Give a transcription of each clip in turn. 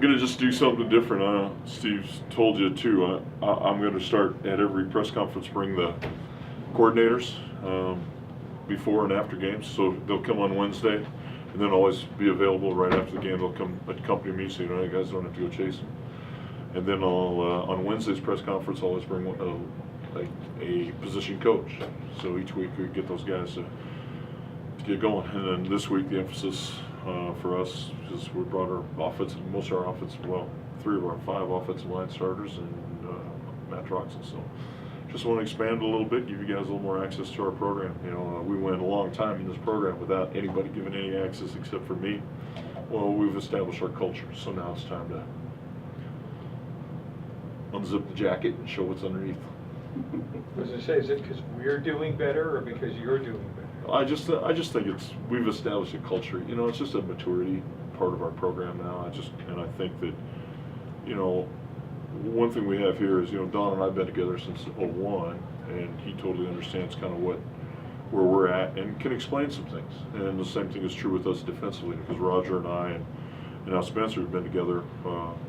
I'm going to just do something different. Steve's told you too. I'm going to start at every press conference, bring the coordinators before and after games. So they'll come on Wednesday and then always be available right after the game. They'll come accompany me so you guys don't have to go chasing. And then I'll, on Wednesday's press conference, I'll always bring a position coach. So each week we get those guys to get going. And then this week the emphasis for us is we brought our most of our offensive, well, 3 of our 5 offensive line starters and Matt Troxel. So just want to expand a little bit, give you guys a little more access to our program. We went a long time in this program without anybody giving any access except for me. Well, we've established our culture, so now it's time to unzip the jacket and show what's underneath. As I say, is it because we're doing better or because you're doing better? I just think we've established a culture. It's just a maturity part of our program now. I think that, one thing we have here is, Don and I've been together since '01, and he totally understands kind of where we're at and can explain some things. And the same thing is true with us defensively, because Roger and I and now Spencer have been together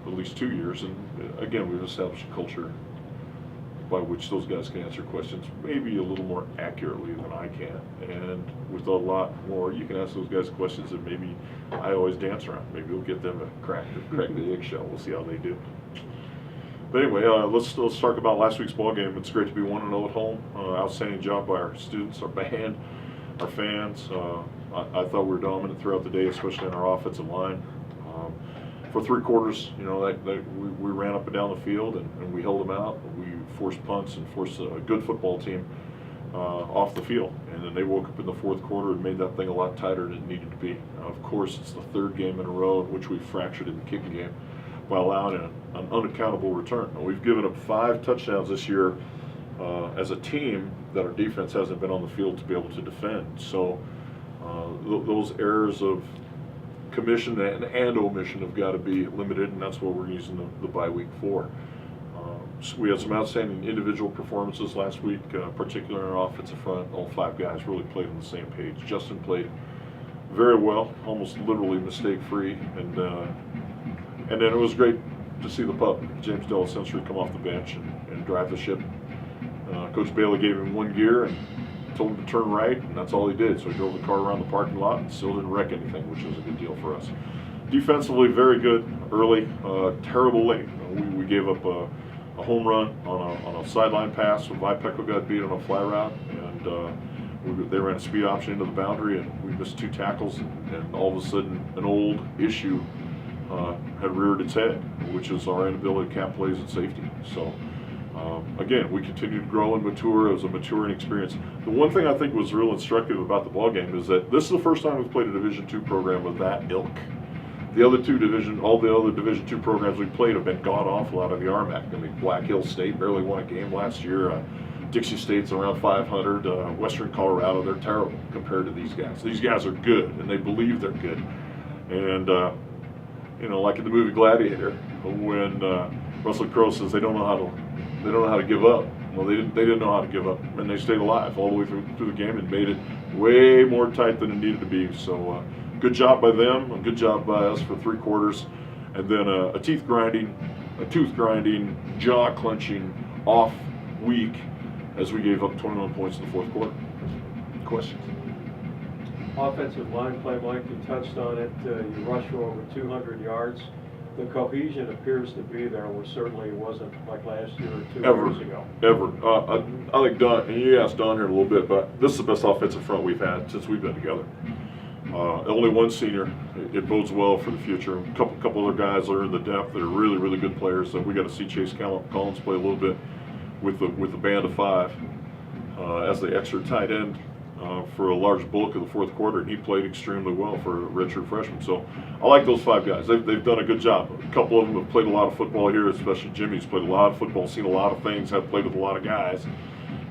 at least 2 years, and again, we've established a culture by which those guys can answer questions maybe a little more accurately than I can, and with a lot more, you can ask those guys questions that maybe I always dance around. Maybe we'll get them to crack the eggshell. We'll see how they do. But anyway, let's talk about last week's ball game. It's great to be 1-0 at home. Outstanding job by our students, our band, our fans. I thought we were dominant throughout the day, especially in our offensive line. For 3 quarters, we ran up and down the field and we held them out. We forced punts and forced a good football team off the field. And then they woke up in the 4th quarter and made that thing a lot tighter than it needed to be. Of course, it's the 3rd game in a row in which we fractured in the kicking game by allowing an unaccountable return. Now, we've given up 5 touchdowns this year as a team that our defense hasn't been on the field to be able to defend. So those errors of commission and omission have got to be limited, and that's what we're using the bye week for. So we had some outstanding individual performances last week, particularly in our offensive front. All 5 guys really played on the same page. Justin played very well, almost literally mistake-free, and then it was great to see the pup, James Delacensory, come off the bench and drive the ship. Coach Bailey gave him 1 gear and told him to turn right, and that's all he did. So he drove the car around the parking lot and still didn't wreck anything, which was a good deal for us. Defensively, very good early, terrible late. We gave up a home run on a sideline pass. So Vipecco got beat on a fly route, and they ran a speed option into the boundary, and we missed 2 tackles, and all of a sudden an old issue had reared its head, which is our inability to cap plays and safety. So again, we continue to grow and mature. It was a maturing experience. The one thing I think was real instructive about the ball game is that this is the first time we've played a Division II program of that ilk. All the other Division II programs we played have been god awful out of the RMAC. I mean, Black Hill State barely won a game last year. Dixie State's around 500. Western Colorado, they're terrible compared to these guys. These guys are good, and they believe they're good. And like in the movie Gladiator, when Russell Crowe says they don't know how to give up. Well, they didn't know how to give up, and they stayed alive all the way through the game and made it way more tight than it needed to be. So good job by them, and good job by us for 3 quarters, and then a tooth grinding, jaw clenching off week as we gave up 21 points in the 4th quarter. Questions? Offensive line play, Mike, you touched on it. You rushed for over 200 yards. The cohesion appears to be there, which certainly wasn't like last year or 2 years ago. I think Don, and you asked Don here a little bit, but this is the best offensive front we've had since we've been together. Only 1 senior. It bodes well for the future. A couple other guys that are in the depth that are really, really good players. We got to see Chase Collins play a little bit with the band of 5 as the extra tight end for a large bulk of the 4th quarter, and he played extremely well for a redshirt freshman. So I like those 5 guys. They've done a good job. A couple of them have played a lot of football here, especially Jimmy's played a lot of football, seen a lot of things, have played with a lot of guys,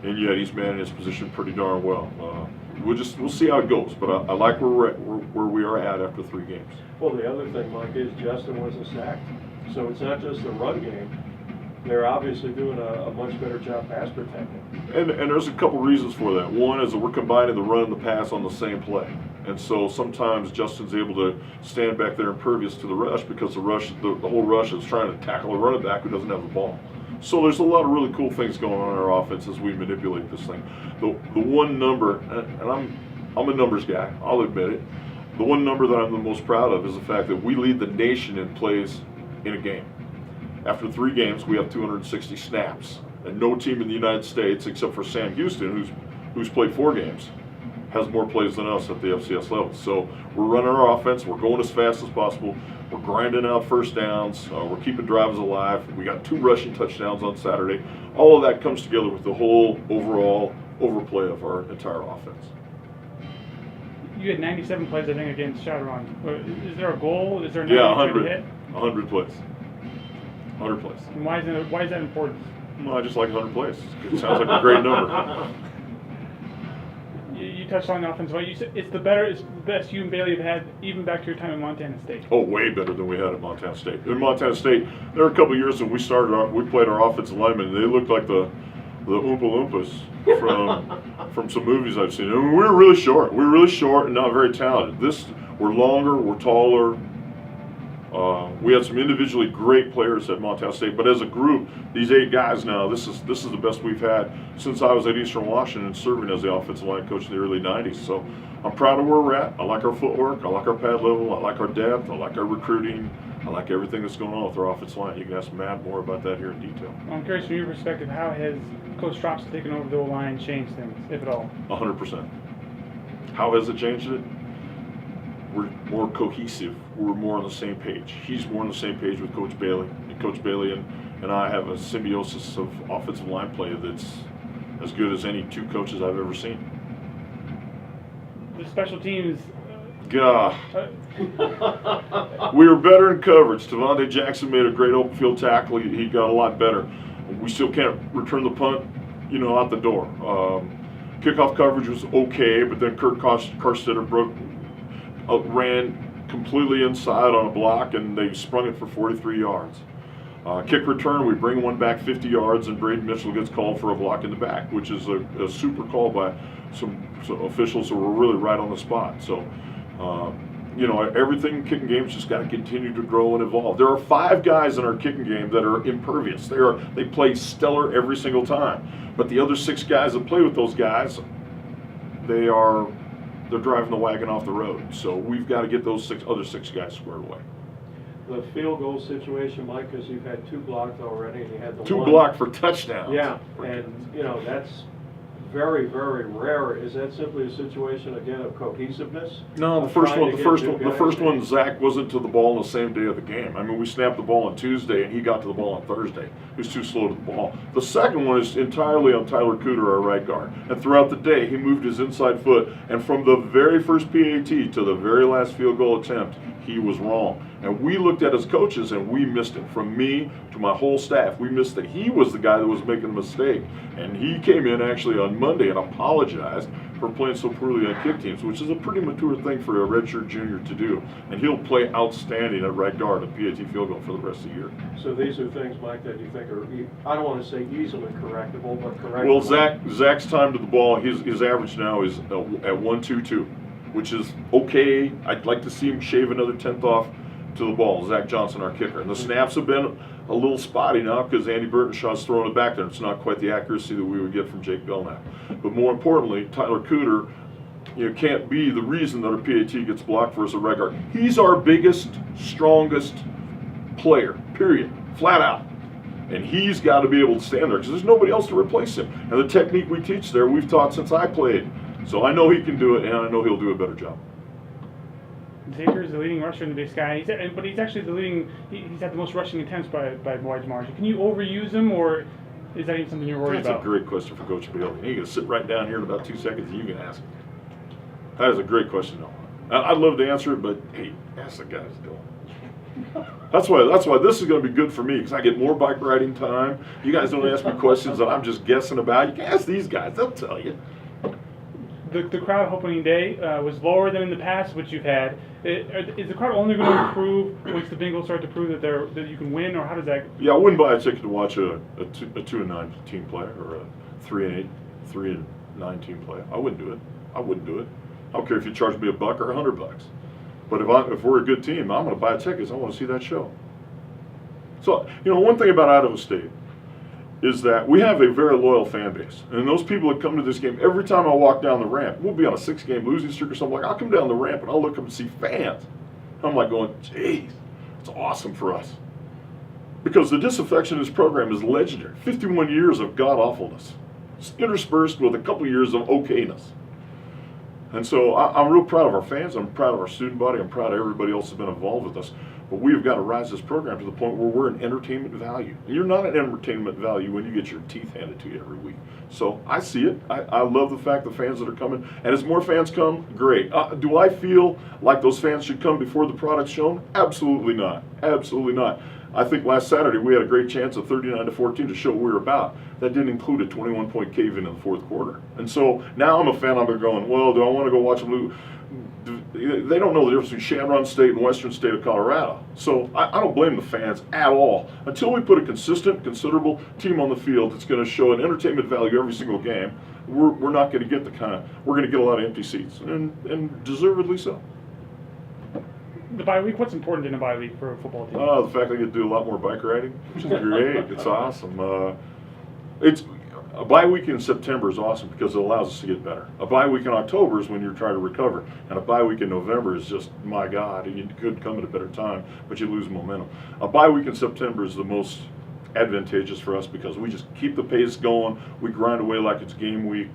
and yet he's managed his position pretty darn well. We'll see how it goes, but I like where we are at after 3 games. Well, the other thing, Mike, is Justin wasn't sacked, so it's not just the run game. They're obviously doing a much better job pass protecting. And there's a couple reasons for that. One is that we're combining the run and the pass on the same play. And so sometimes Justin's able to stand back there impervious to the rush because the whole rush is trying to tackle a running back who doesn't have the ball. So there's a lot of really cool things going on in our offense as we manipulate this thing. The one number, and I'm a numbers guy, I'll admit it. The one number that I'm the most proud of is the fact that we lead the nation in plays in a game. After 3 games, we have 260 snaps, and no team in the United States, except for Sam Houston, who's played 4 games, has more plays than us at the FCS level. So we're running our offense, we're going as fast as possible, we're grinding out first downs, we're keeping drives alive. We got 2 rushing touchdowns on Saturday. All of that comes together with the whole overall overplay of our entire offense. You had 97 plays, I think, against Shadowrun. Is there a goal? Is there a number Yeah, you're trying to hit? 100 plays. 100 plays. And why is that important? Well, I just like 100 plays. It sounds like a great number. You touched on the offensive line. You said it's the best you and Bailey have had, even back to your time at Montana State. Oh, way better than we had at Montana State. In Montana State, there were a couple of years when we played our offensive linemen, and they looked like the Oompa Loompas from some movies I've seen. I mean, we were really short. We were really short and not very talented. We're longer, we're taller. We had some individually great players at Montana State, but as a group, these 8 guys now, this is the best we've had since I was at Eastern Washington serving as the offensive line coach in the early 90s. So I'm proud of where we're at. I like our footwork. I like our pad level. I like our depth. I like our recruiting. I like everything that's going on with our offensive line. You can ask Matt more about that here in detail. I'm curious from your perspective, how has Coach Stropson taken over the O-line changed things, if at all? 100%. How has it changed it? We're more cohesive. We're more on the same page. He's more on the same page with Coach Bailey. And Coach Bailey and I have a symbiosis of offensive line play that's as good as any 2 coaches I've ever seen. The special teams. God. We were better in coverage. Tavonde Jackson made a great open field tackle. He got a lot better. We still can't return the punt, out the door. Kickoff coverage was okay, but then Kurt Carstetter ran completely inside on a block, and they sprung it for 43 yards. Kick return, we bring one back 50 yards, and Braden Mitchell gets called for a block in the back, which is a super call by some officials who were really right on the spot. So, everything in kicking games just got to continue to grow and evolve. There are 5 guys in our kicking game that are impervious. They play stellar every single time. But the other 6 guys that play with those guys, they're driving the wagon off the road. So we've got to get those other 6 guys squared away. The field goal situation, Mike, because you've had 2 blocked already, and you had the 2 one blocked for touchdowns. Yeah, and that's very, very rare. Is that simply a situation again of cohesiveness? No, the first one, Zach wasn't to the ball on the same day of the game. I mean, we snapped the ball on Tuesday, and he got to the ball on Thursday. He was too slow to the ball. The second one is entirely on Tyler Cooter, our right guard. And throughout the day, he moved his inside foot, and from the very first PAT to the very last field goal attempt, he was wrong. And we looked at as coaches, and we missed it. From me to my whole staff, we missed that he was the guy that was making a mistake. And he came in actually on Monday and apologized for playing so poorly on kick teams, which is a pretty mature thing for a redshirt junior to do. And he'll play outstanding at right guard and PAT field goal for the rest of the year. So these are things, Mike, that you think are, I don't want to say easily correctable, but correctable. Well, Zach's time to the ball, his average now is at 1.22, which is okay. I'd like to see him shave another 10th off to the ball. Zach Johnson, our kicker. And the snaps have been a little spotty now because Andy Burtonshaw's throwing it back there. It's not quite the accuracy that we would get from Jake Belknap. But more importantly, Tyler Cooter can't be the reason that our PAT gets blocked for us at right guard. He's our biggest, strongest player, period, flat out. And he's got to be able to stand there because there's nobody else to replace him. And the technique we teach there, we've taught since I played. So I know he can do it, and I know he'll do a better job. Xavier is the leading rusher in the Big Sky, but he's actually the leading. He's had the most rushing attempts by wide margin. Can you overuse him, or is that even something you're worried about? That's a great question for Coach Bailey. He's going to sit right down here in about 2 seconds, and you can ask him. That is a great question, though. I'd love to answer it, but hey, ask the guys, Dylan. That's why this is going to be good for me because I get more bike riding time. You guys don't ask me questions that I'm just guessing about. You can ask these guys; they'll tell you. The crowd opening day was lower than in the past, which you've had. Is the crowd only going to improve once the Bengals start to prove that you can win, or how does that? Yeah, I wouldn't buy a ticket to watch a 2-9 team play or a 3-8, 3-9 team play. I wouldn't do it. I don't care if you charge me $1 or $100. But if we're a good team, I'm going to buy tickets. I want to see that show. So, one thing about Idaho State is that we have a very loyal fan base. And those people that come to this game, every time I walk down the ramp, we'll be on a 6-game losing streak or something, like I'll come down the ramp and I'll look up and see fans. I'm like going, geez, it's awesome for us. Because the disaffection of this program is legendary. 51 years of god-awfulness, interspersed with a couple years of okayness. And so I'm real proud of our fans. I'm proud of our student body. I'm proud of everybody else that's been involved with us. But we have got to rise this program to the point where we're an entertainment value. And you're not an entertainment value when you get your teeth handed to you every week. So I see it. I love the fact the fans that are coming. And as more fans come, great. Do I feel like those fans should come before the product's shown? Absolutely not. Absolutely not. I think last Saturday we had a great chance of 39-14 to show what we were about. That didn't include a 21-point cave-in in the fourth quarter. And so now I'm a fan. I'm going, well, do I want to go watch them lose? They don't know the difference between Shamron State and Western State of Colorado. So I don't blame the fans at all. Until we put a consistent, considerable team on the field that's going to show an entertainment value every single game, we're not going to get we're going to get a lot of empty seats, and deservedly so. The bye week, what's important in a bye week for a football team? The fact that I get to do a lot more bike riding, which is great. It's awesome. A bye week in September is awesome because it allows us to get better. A bye week in October is when you're trying to recover. And a bye week in November is just, my God, you could come at a better time, but you lose momentum. A bye week in September is the most advantageous for us because we just keep the pace going. We grind away like it's game week.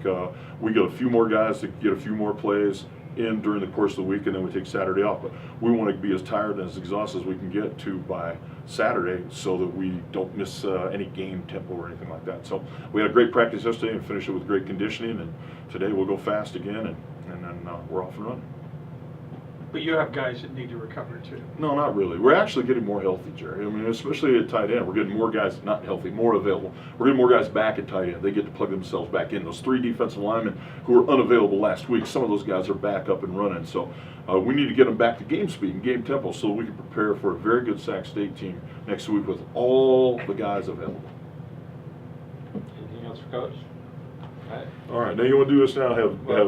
We get a few more guys to get a few more plays in during the course of the week, and then we take Saturday off. But we want to be as tired and as exhausted as we can get to by Saturday so that we don't miss any game tempo or anything like that. So we had a great practice yesterday and finished it with great conditioning, and today we'll go fast again, and then we're off and running. But you have guys that need to recover too. No, not really. We're actually getting more healthy, Jerry. I mean, especially at tight end, we're getting more guys, not healthy, more available. We're getting more guys back at tight end. They get to plug themselves back in. Those 3 defensive linemen who were unavailable last week, some of those guys are back up and running. So we need to get them back to game speed and game tempo so we can prepare for a very good Sac State team next week with all the guys available. Anything else for Coach? All right, now you want to do this now, have